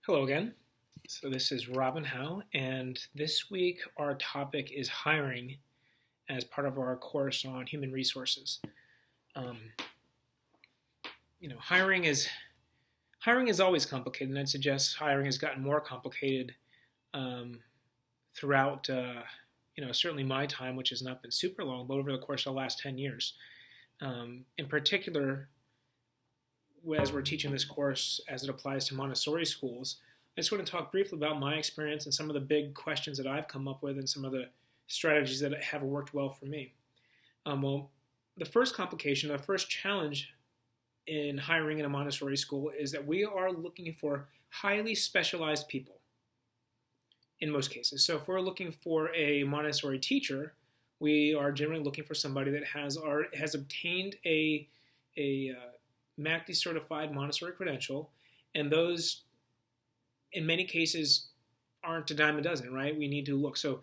Hello again. So this is Robin Howe, and this week our topic is hiring as part of our course on human resources. Um, hiring is always complicated, and I'd suggest hiring has gotten more complicated um, throughout, certainly my time, which has not been super long, but over the course of the last 10 years. In particular, as we're teaching this course as it applies to Montessori schools, I just want to talk briefly about my experience and some of the big questions that I've come up with and some of the strategies that have worked well for me. The first complication, the first challenge in hiring in a Montessori school is that we are looking for highly specialized people in most cases. So if we're looking for a Montessori teacher, we are generally looking for somebody that has obtained a MACD certified Montessori credential, and those in many cases aren't a dime a dozen, right? We need to look. So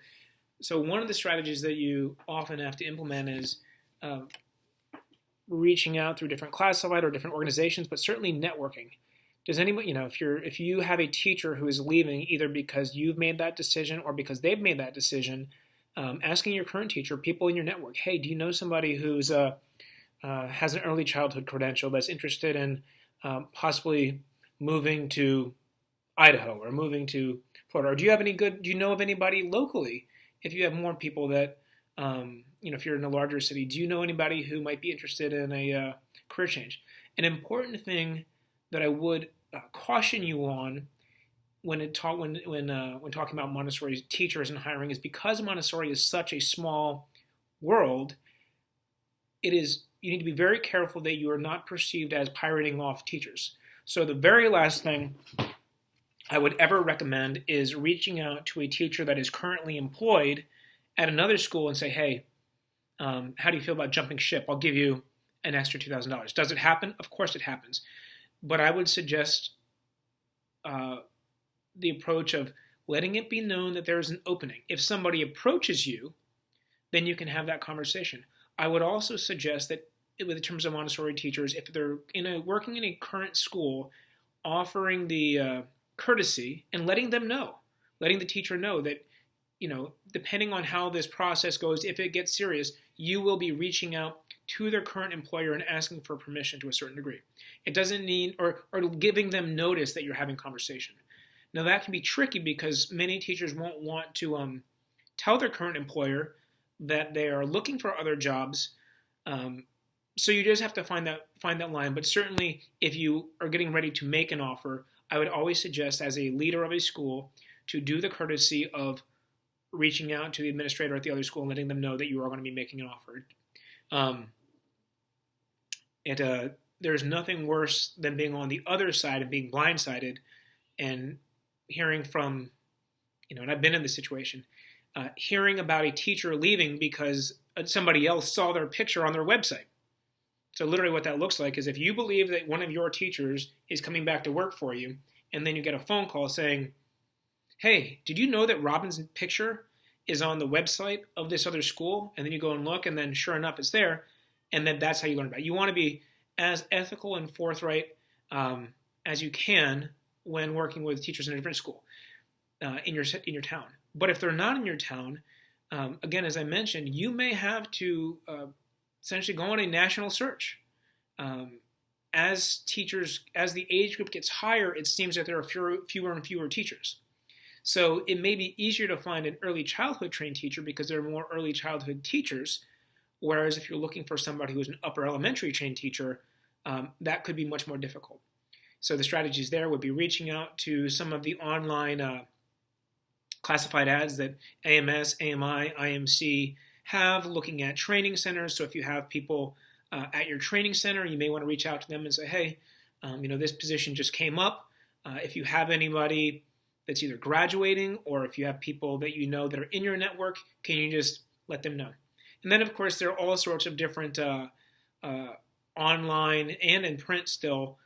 one of the strategies that you often have to implement is reaching out through different classified or different organizations, but certainly networking. Does anybody, if you have a teacher who is leaving either because you've made that decision or because they've made that decision, asking your current teacher, people in your network, hey, do you know somebody who's has an early childhood credential that's interested in possibly moving to Idaho or moving to Florida? Or do you know of anybody locally? If you have more people that, if you're in a larger city, do you know anybody who might be interested in a career change? An important thing that I would caution you on when talking about Montessori teachers and hiring is because Montessori is such a small world, you need to be very careful that you are not perceived as pirating off teachers. So the very last thing I would ever recommend is reaching out to a teacher that is currently employed at another school and say, hey, how do you feel about jumping ship? I'll give you an extra $2,000. Does it happen? Of course it happens. But I would suggest the approach of letting it be known that there is an opening. If somebody approaches you, then you can have that conversation. I would also suggest that in terms of Montessori teachers, if they're working in a current school, offering the courtesy and letting the teacher know that, depending on how this process goes, if it gets serious, you will be reaching out to their current employer and asking for permission to a certain degree. It doesn't mean, or giving them notice that you're having conversation. Now that can be tricky because many teachers won't want to tell their current employer that they are looking for other jobs. So you just have to find that line. But certainly if you are getting ready to make an offer, I would always suggest as a leader of a school to do the courtesy of reaching out to the administrator at the other school and letting them know that you are going to be making an offer. There's nothing worse than being on the other side and being blindsided and hearing from, and I've been in this situation, hearing about a teacher leaving because somebody else saw their picture on their website. So literally what that looks like is if you believe that one of your teachers is coming back to work for you, and then you get a phone call saying, hey, did you know that Robin's picture is on the website of this other school? And then you go and look, and then sure enough, it's there. And then that's how you learn about it. You want to be as ethical and forthright as you can when working with teachers in a different school in your town. But if they're not in your town, again, as I mentioned, you may have to essentially go on a national search. As the age group gets higher, it seems that there are fewer and fewer teachers. So it may be easier to find an early childhood trained teacher because there are more early childhood teachers, whereas if you're looking for somebody who's an upper elementary trained teacher, that could be much more difficult. So the strategies there would be reaching out to some of the online classified ads that AMS, AMI, IMC have, looking at training centers. So if you have people at your training center, you may want to reach out to them and say, hey, this position just came up. If you have anybody that's either graduating or if you have people that you know that are in your network, can you just let them know? And then, of course, there are all sorts of different online and in print still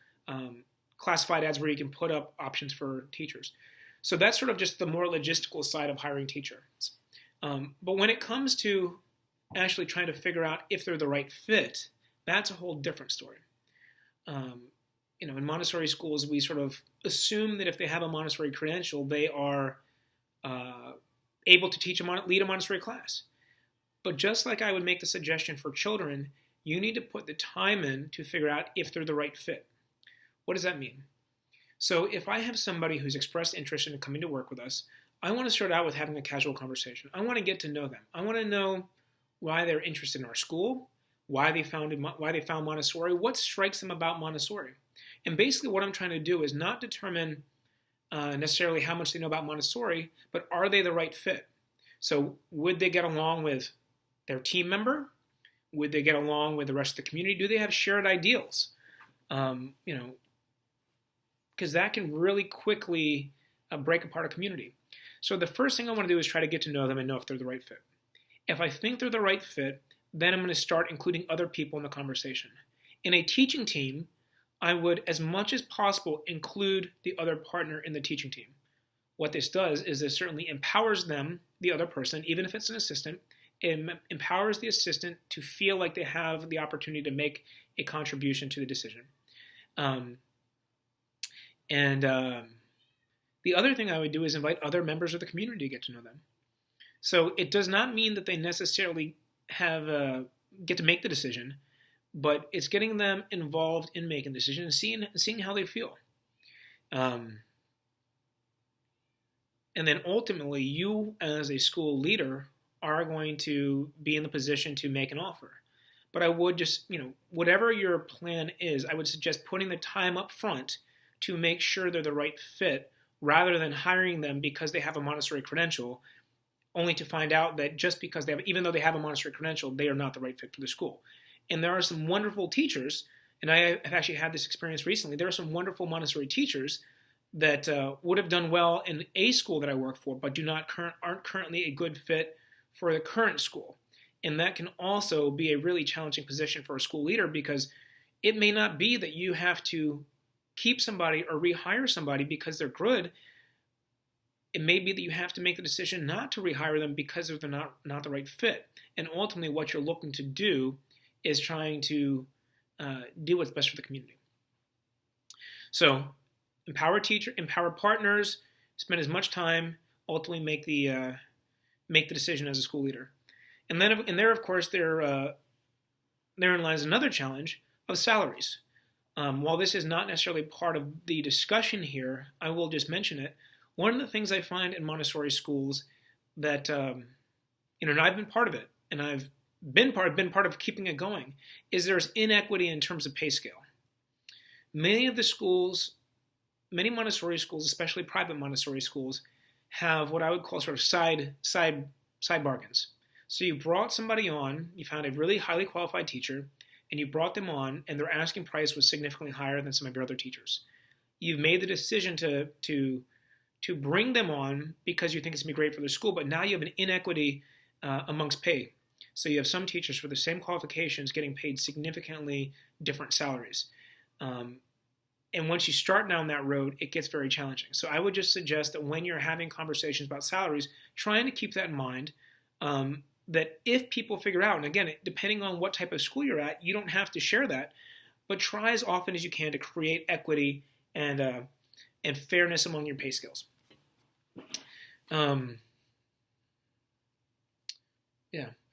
classified ads where you can put up options for teachers. So that's sort of just the more logistical side of hiring teachers. But when it comes to actually trying to figure out if they're the right fit, that's a whole different story. in Montessori schools, we sort of assume that if they have a Montessori credential, they are able to lead a Montessori class. But just like I would make the suggestion for children, you need to put the time in to figure out if they're the right fit. What does that mean? So if I have somebody who's expressed interest in coming to work with us, I want to start out with having a casual conversation. I want to get to know them. I want to know why they're interested in our school, why they found Montessori, what strikes them about Montessori. And basically what I'm trying to do is not determine necessarily how much they know about Montessori, but are they the right fit? So would they get along with their team member? Would they get along with the rest of the community? Do they have shared ideals? Because that can really quickly break apart a community. So the first thing I want to do is try to get to know them and know if they're the right fit. If I think they're the right fit, then I'm going to start including other people in the conversation. In a teaching team, I would, as much as possible, include the other partner in the teaching team. What this does is it certainly empowers them, the other person, even if it's an assistant. It empowers the assistant to feel like they have the opportunity to make a contribution to the decision. The other thing I would do is invite other members of the community to get to know them. So it does not mean that they necessarily get to make the decision, but it's getting them involved in making the decision and seeing how they feel. And then ultimately, you as a school leader are going to be in the position to make an offer. But I would just, whatever your plan is, I would suggest putting the time up front to make sure they're the right fit, rather than hiring them because they have a Montessori credential, only to find out that just because even though they have a Montessori credential, they are not the right fit for the school. And there are some wonderful teachers, and I have actually had this experience recently, there are some wonderful Montessori teachers that would have done well in a school that I work for, but aren't currently a good fit for the current school. And that can also be a really challenging position for a school leader, because it may not be that you have to keep somebody or rehire somebody because they're good. It may be that you have to make the decision not to rehire them because they're not the right fit. And ultimately what you're looking to do is trying to do what's best for the community. So empower partners, spend as much time, ultimately make the decision as a school leader. And then, of course, therein lies another challenge of salaries. While this is not necessarily part of the discussion here, I will just mention it. One of the things I find in Montessori schools that, and I've been part of it, and I've been part of keeping it going, is there's inequity in terms of pay scale. Many Montessori schools, especially private Montessori schools, have what I would call sort of side bargains. So you brought somebody on, you found a really highly qualified teacher, and you brought them on, and their asking price was significantly higher than some of your other teachers. You've made the decision to bring them on because you think it's going to be great for the school, but now you have an inequity amongst pay. So you have some teachers for the same qualifications getting paid significantly different salaries. And once you start down that road, it gets very challenging. So I would just suggest that when you're having conversations about salaries, trying to keep that in mind, that if people figure out, and again, depending on what type of school you're at, you don't have to share that, but try as often as you can to create equity and fairness among your pay scales. I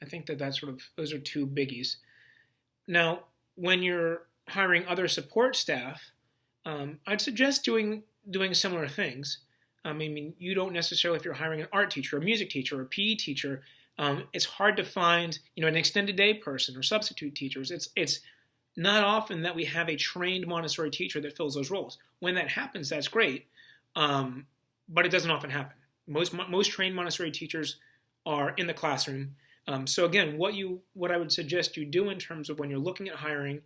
think those are two biggies. Now, when you're hiring other support staff, I'd suggest doing similar things. You don't necessarily, if you're hiring an art teacher, a music teacher, or a PE teacher, it's hard to find, an extended day person or substitute teachers. It's not often that we have a trained Montessori teacher that fills those roles. When that happens, that's great, but it doesn't often happen. Most trained Montessori teachers are in the classroom. So again, what I would suggest you do in terms of when you're looking at hiring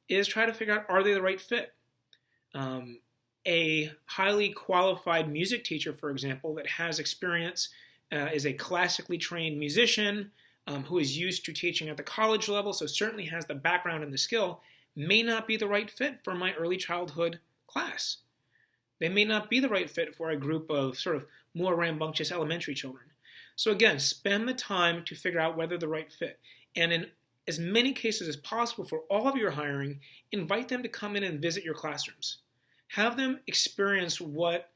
is try to figure out, are they the right fit? A highly qualified music teacher, for example, that has experience, is a classically trained musician who is used to teaching at the college level, so certainly has the background and the skill, may not be the right fit for my early childhood class. They may not be the right fit for a group of sort of more rambunctious elementary children. So again, spend the time to figure out whether the right fit. And in as many cases as possible for all of your hiring, invite them to come in and visit your classrooms. Have them experience what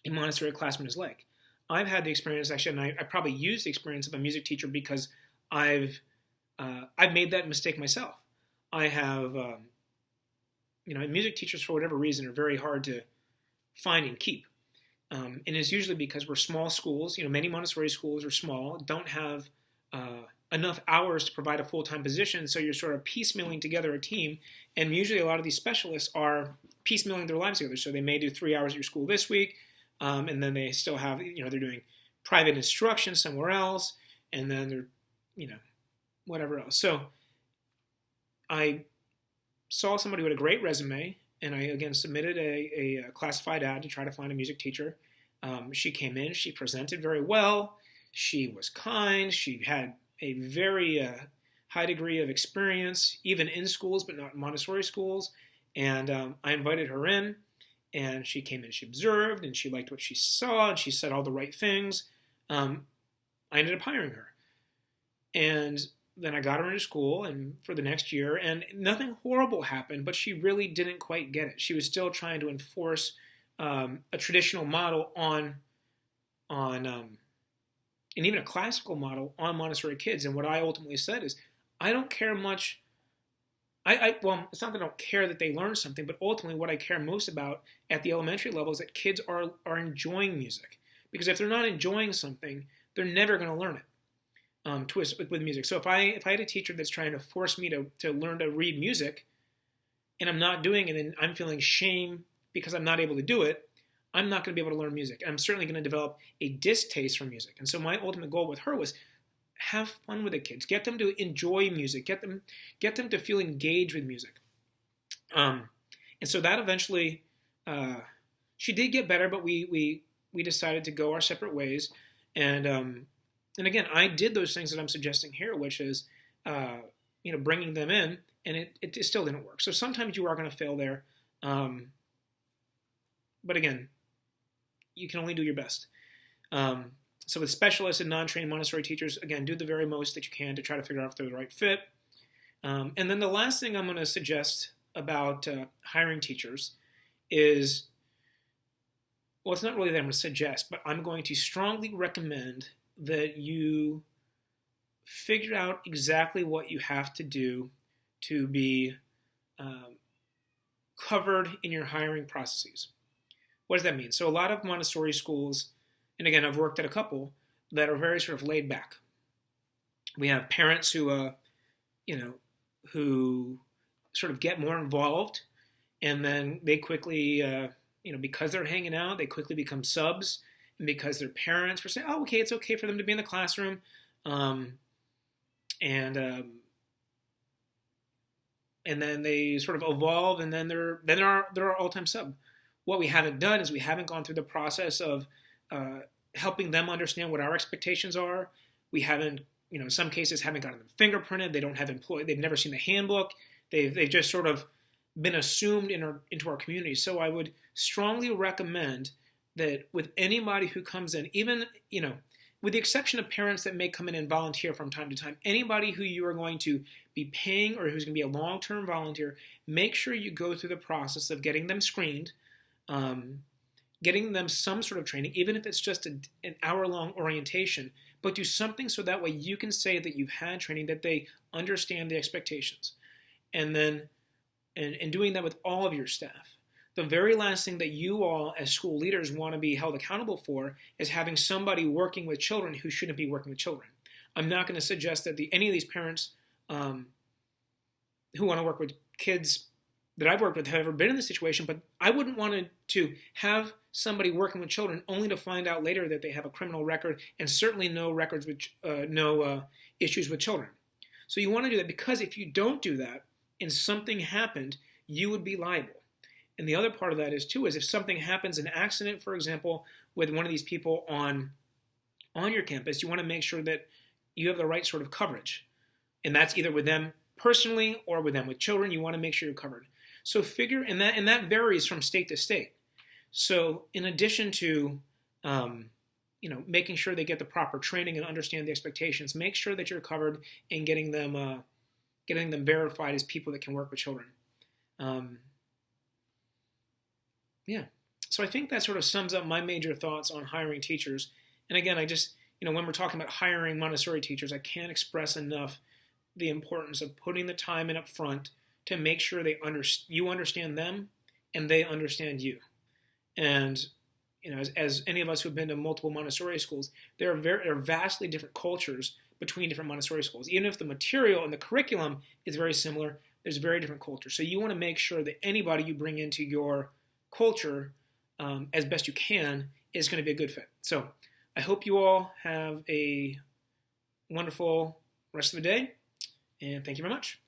a Montessori classroom is like. I've had the experience, actually, and I probably used the experience of a music teacher because I've made that mistake myself. I have, music teachers for whatever reason are very hard to find and keep. And it's usually because we're small schools. Many Montessori schools are small, don't have enough hours to provide a full-time position, so you're sort of piecemealing together a team. And usually a lot of these specialists are piecemealing their lives together. So they may do 3 hours at your school this week, and then they still have, they're doing private instruction somewhere else, and then they're, whatever else. So I saw somebody with a great resume, and I, again, submitted a classified ad to try to find a music teacher. She came in, she presented very well, she was kind, she had a very high degree of experience, even in schools, but not Montessori schools, and I invited her in, and she came in, she observed, and she liked what she saw, and she said all the right things. I ended up hiring her. And then I got her into school and for the next year, and nothing horrible happened, but she really didn't quite get it. She was still trying to enforce a traditional model on and even a classical model on Montessori kids. And what I ultimately said is, I don't care much. Well, it's not that I don't care that they learn something, but ultimately what I care most about at the elementary level is that kids are enjoying music. Because if they're not enjoying something, they're never going to learn it. With music. So if I had a teacher that's trying to force me to learn to read music, and I'm not doing it, and I'm feeling shame because I'm not able to do it, I'm not going to be able to learn music. I'm certainly going to develop a distaste for music. And so my ultimate goal with her was have fun with the kids, get them to enjoy music, get them to feel engaged with music. And so that eventually, she did get better, but we decided to go our separate ways. And again, I did those things that I'm suggesting here, which is, bringing them in, and it still didn't work. So sometimes you are going to fail there. But again, you can only do your best. So with specialists and non-trained Montessori teachers, again, do the very most that you can to try to figure out if they're the right fit. And then the last thing I'm going to suggest about hiring teachers is, well, it's not really that I'm going to suggest, but I'm going to strongly recommend that you figure out exactly what you have to do to be covered in your hiring processes. What does that mean? So a lot of Montessori schools, and again, I've worked at a couple that are very sort of laid back. We have parents who sort of get more involved, and then they quickly, because they're hanging out, they quickly become subs. And because their parents were saying, "Oh, okay, it's okay for them to be in the classroom," and then they sort of evolve, and then they're our all-time sub. What we haven't done is we haven't gone through the process of helping them understand what our expectations are. We haven't, in some cases, haven't gotten them fingerprinted. They don't have employed. They've never seen the handbook. They've just sort of been assumed into our community. So I would strongly recommend that with anybody who comes in, even, with the exception of parents that may come in and volunteer from time to time, anybody who you are going to be paying or who's going to be a long-term volunteer, make sure you go through the process of getting them screened, getting them some sort of training, even if it's just an hour-long orientation, but do something so that way you can say that you've had training, that they understand the expectations. And then, and doing that with all of your staff. The very last thing that you all as school leaders want to be held accountable for is having somebody working with children who shouldn't be working with children. I'm not going to suggest that any of these parents who want to work with kids that I've worked with have ever been in this situation, but I wouldn't want to have somebody working with children only to find out later that they have a criminal record and certainly no records with no issues with children. So you want to do that, because if you don't do that and something happened, you would be liable. And the other part of that is if something happens, an accident, for example, with one of these people on your campus, you want to make sure that you have the right sort of coverage. And that's either with them personally or with them with children. You want to make sure you're covered. So and that varies from state to state. So in addition to, making sure they get the proper training and understand the expectations. Make sure that you're covered in getting them verified as people that can work with children. Yeah. So I think that sort of sums up my major thoughts on hiring teachers. And again, I just, when we're talking about hiring Montessori teachers, I can't express enough the importance of putting the time in up front to make sure you understand them and they understand you. And as any of us who have been to multiple Montessori schools, there are vastly different cultures between different Montessori schools. Even if the material and the curriculum is very similar, there's very different cultures. So you want to make sure that anybody you bring into your culture, as best you can, is going to be a good fit. So I hope you all have a wonderful rest of the day, and thank you very much.